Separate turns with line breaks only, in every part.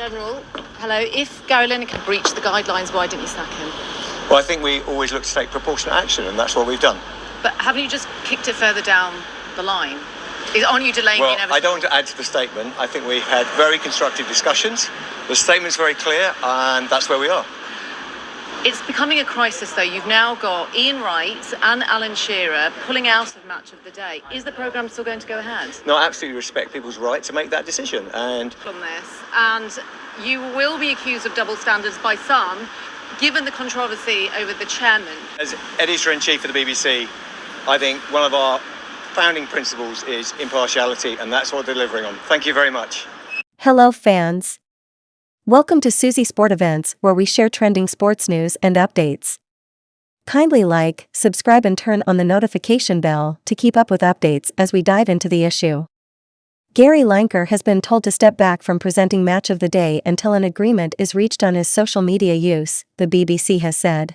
General, hello. If Gary Lineker breached the guidelines, why didn't you sack him?
Well, I think we always look to take proportionate action, and that's what we've done.
But haven't you just kicked it further down the line? Aren't you delaying
Well,
the inevitable?
I don't want to add to the statement. I think we've had very constructive discussions. The statement's very clear, and that's where we are.
It's becoming a crisis, though. You've now got Ian Wright and Alan Shearer pulling out of Match of the Day. Is the programme still going to go ahead?
No, I absolutely respect people's right to make that decision. And
on this, and you will be accused of double standards by some, given the controversy over the chairman.
As editor-in-chief of the BBC, I think one of our founding principles is impartiality, and that's what we're delivering on. Thank you very much.
Hello, fans. Welcome to Susie Sport Events, where we share trending sports news and updates. Kindly like, subscribe and turn on the notification bell to keep up with updates as we dive into the issue. Gary Lineker has been told to step back from presenting Match of the Day until an agreement is reached on his social media use, the BBC has said.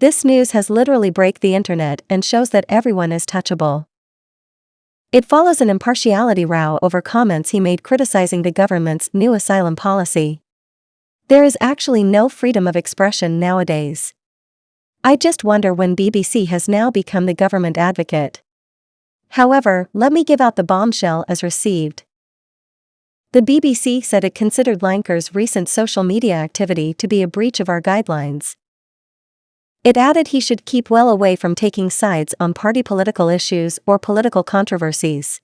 This news has literally broke the internet and shows that everyone is touchable. It follows an impartiality row over comments he made criticizing the government's new asylum policy. There is actually no freedom of expression nowadays. I just wonder when BBC has now become the government advocate. However, let me give out the bombshell as received. The BBC said it considered Lineker's recent social media activity to be a breach of our guidelines. It added he should keep well away from taking sides on party political issues or political controversies.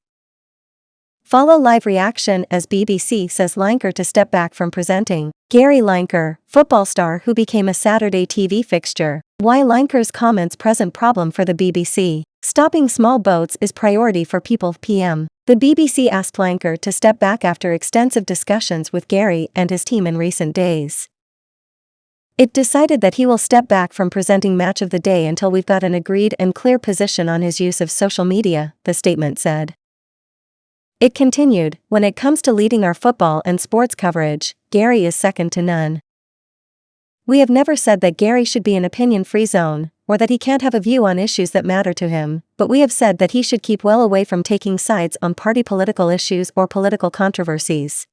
Follow live reaction as BBC says Lineker to step back from presenting. Gary Lineker, football star who became a Saturday TV fixture. Why Lineker's comments present problem for the BBC? Stopping small boats is priority for people. PM. The BBC asked Lineker to step back after extensive discussions with Gary and his team in recent days. It decided that he will step back from presenting Match of the Day until we've got an agreed and clear position on his use of social media, the statement said. It continued, when it comes to leading our football and sports coverage, Gary is second to none. We have never said that Gary should be an opinion-free zone, or that he can't have a view on issues that matter to him, but we have said that he should keep well away from taking sides on party political issues or political controversies.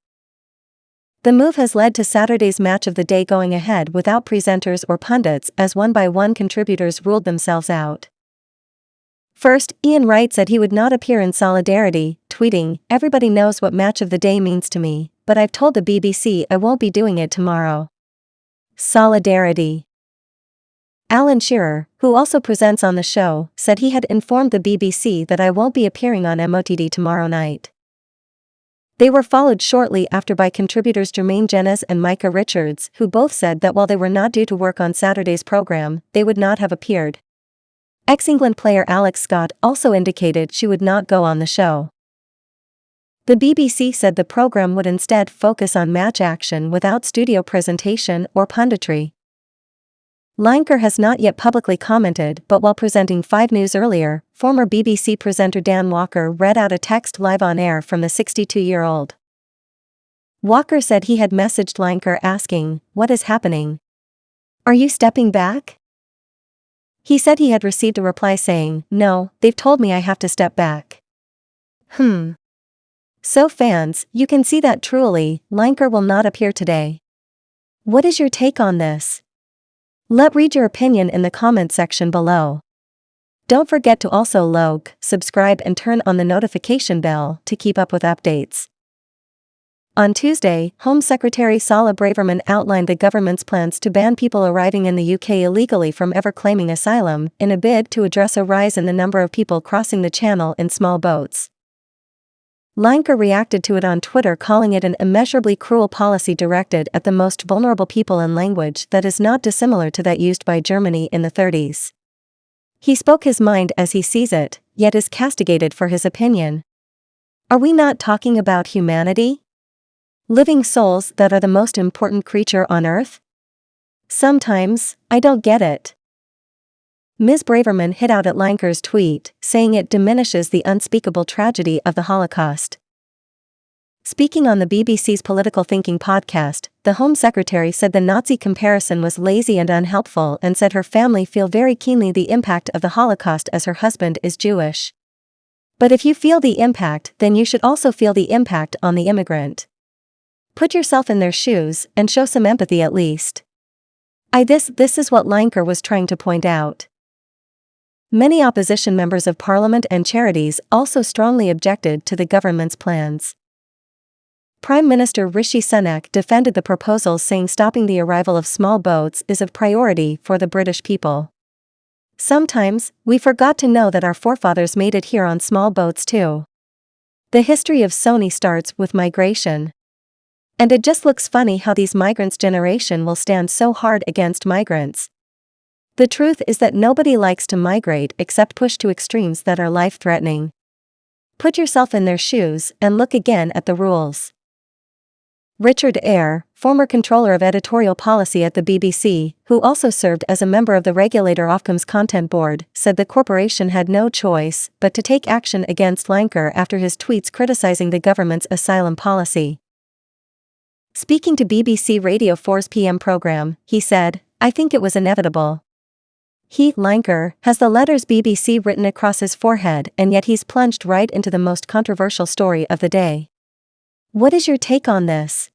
The move has led to Saturday's Match of the Day going ahead without presenters or pundits as one by one contributors ruled themselves out. First, Ian Wright said he would not appear in solidarity, tweeting, "Everybody knows what Match of the Day means to me, but I've told the BBC I won't be doing it tomorrow." Solidarity. Alan Shearer, who also presents on the show, said he had informed the BBC that I won't be appearing on MOTD tomorrow night. They were followed shortly after by contributors Jermaine Jenas and Micah Richards, who both said that while they were not due to work on Saturday's program, they would not have appeared. Ex-England player Alex Scott also indicated she would not go on the show. The BBC said the program would instead focus on match action without studio presentation or punditry. Lineker has not yet publicly commented, but while presenting 5 News earlier, former BBC presenter Dan Walker read out a text live on air from the 62-year-old. Walker said he had messaged Lineker asking, "What is happening? Are you stepping back?" He said he had received a reply saying, "No, they've told me I have to step back." So fans, you can see that truly, Lineker will not appear today. What is your take on this? Let read your opinion in the comment section below. Don't forget to also subscribe and turn on the notification bell to keep up with updates. On Tuesday, Home Secretary Sala Braverman outlined the government's plans to ban people arriving in the UK illegally from ever claiming asylum, in a bid to address a rise in the number of people crossing the channel in small boats. Lineker reacted to it on Twitter, calling it an immeasurably cruel policy directed at the most vulnerable people in language that is not dissimilar to that used by Germany in the 30s. He spoke his mind as he sees it, yet is castigated for his opinion. Are we not talking about humanity? Living souls that are the most important creature on earth? Sometimes, I don't get it. Ms. Braverman hit out at Lineker's tweet, saying it diminishes the unspeakable tragedy of the Holocaust. Speaking on the BBC's Political Thinking podcast, the Home Secretary said the Nazi comparison was lazy and unhelpful and said her family feel very keenly the impact of the Holocaust as her husband is Jewish. But if you feel the impact, then you should also feel the impact on the immigrant. Put yourself in their shoes and show some empathy at least. This is what Lineker was trying to point out. Many opposition members of parliament and charities also strongly objected to the government's plans. Prime Minister Rishi Sunak defended the proposals, saying stopping the arrival of small boats is of priority for the British people. Sometimes, we forgot to know that our forefathers made it here on small boats too. The history of Sony starts with migration. And it just looks funny how these migrants' generation will stand so hard against migrants. The truth is that nobody likes to migrate except push to extremes that are life-threatening. Put yourself in their shoes and look again at the rules. Richard Eyre, former controller of editorial policy at the BBC, who also served as a member of the regulator Ofcom's Content Board, said the corporation had no choice but to take action against Lineker after his tweets criticizing the government's asylum policy. Speaking to BBC Radio 4's PM program, he said, "I think it was inevitable. He, Lineker, has the letters BBC written across his forehead, and yet he's plunged right into the most controversial story of the day. What is your take on this?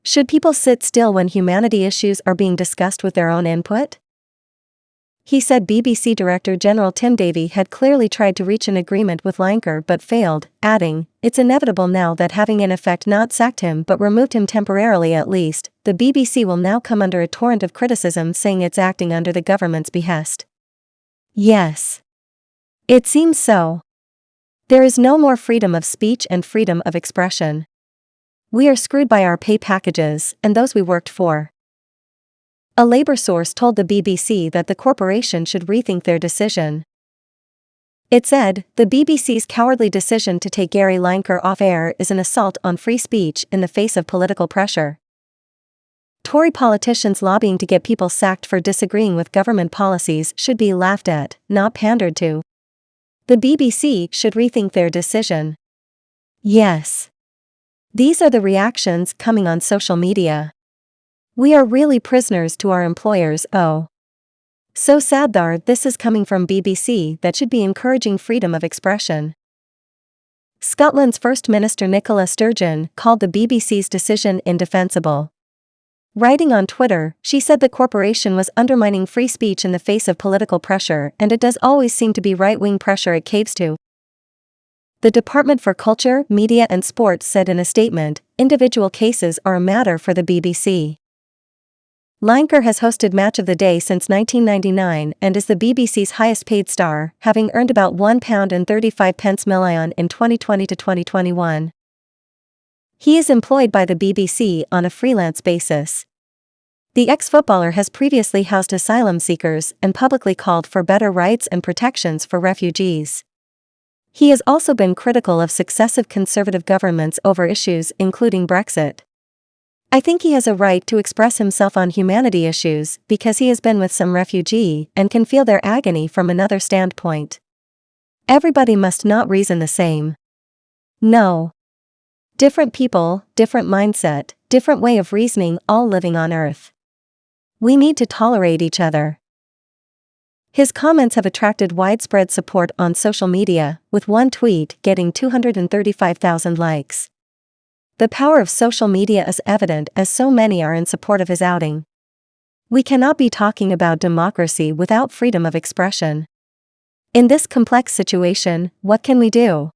Should people sit still when humanity issues are being discussed with their own input?" He said BBC Director General Tim Davie had clearly tried to reach an agreement with Lineker but failed, adding, "It's inevitable now that having in effect not sacked him but removed him temporarily at least, the BBC will now come under a torrent of criticism saying it's acting under the government's behest." Yes. It seems so. There is no more freedom of speech and freedom of expression. We are screwed by our pay packages and those we worked for. A labor source told the BBC that the corporation should rethink their decision. It said, "The BBC's cowardly decision to take Gary Lineker off air is an assault on free speech in the face of political pressure. Tory politicians lobbying to get people sacked for disagreeing with government policies should be laughed at, not pandered to. The BBC should rethink their decision." Yes. These are the reactions coming on social media. We are really prisoners to our employers, oh. So sad that this is coming from BBC that should be encouraging freedom of expression. Scotland's First Minister Nicola Sturgeon called the BBC's decision indefensible. Writing on Twitter, she said the corporation was undermining free speech in the face of political pressure, and it does always seem to be right-wing pressure it caves to. The Department for Culture, Media and Sport said in a statement, individual cases are a matter for the BBC. Lineker has hosted Match of the Day since 1999 and is the BBC's highest-paid star, having earned about £1.35 million in 2020 to 2021. He is employed by the BBC on a freelance basis. The ex-footballer has previously housed asylum seekers and publicly called for better rights and protections for refugees. He has also been critical of successive Conservative governments over issues including Brexit. "I think he has a right to express himself on humanity issues because he has been with some refugee and can feel their agony from another standpoint. Everybody must not reason the same. No. Different people, different mindset, different way of reasoning, all living on Earth. We need to tolerate each other." His comments have attracted widespread support on social media, with one tweet getting 235,000 likes. The power of social media is evident as so many are in support of his outing. We cannot be talking about democracy without freedom of expression. In this complex situation, what can we do?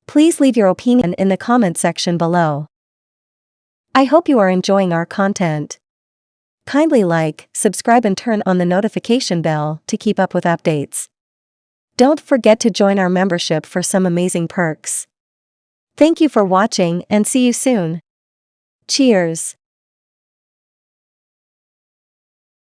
Please leave your opinion in the comment section below. I hope you are enjoying our content. Kindly like, subscribe and turn on the notification bell to keep up with updates. Don't forget to join our membership for some amazing perks. Thank you for watching and see you soon. Cheers.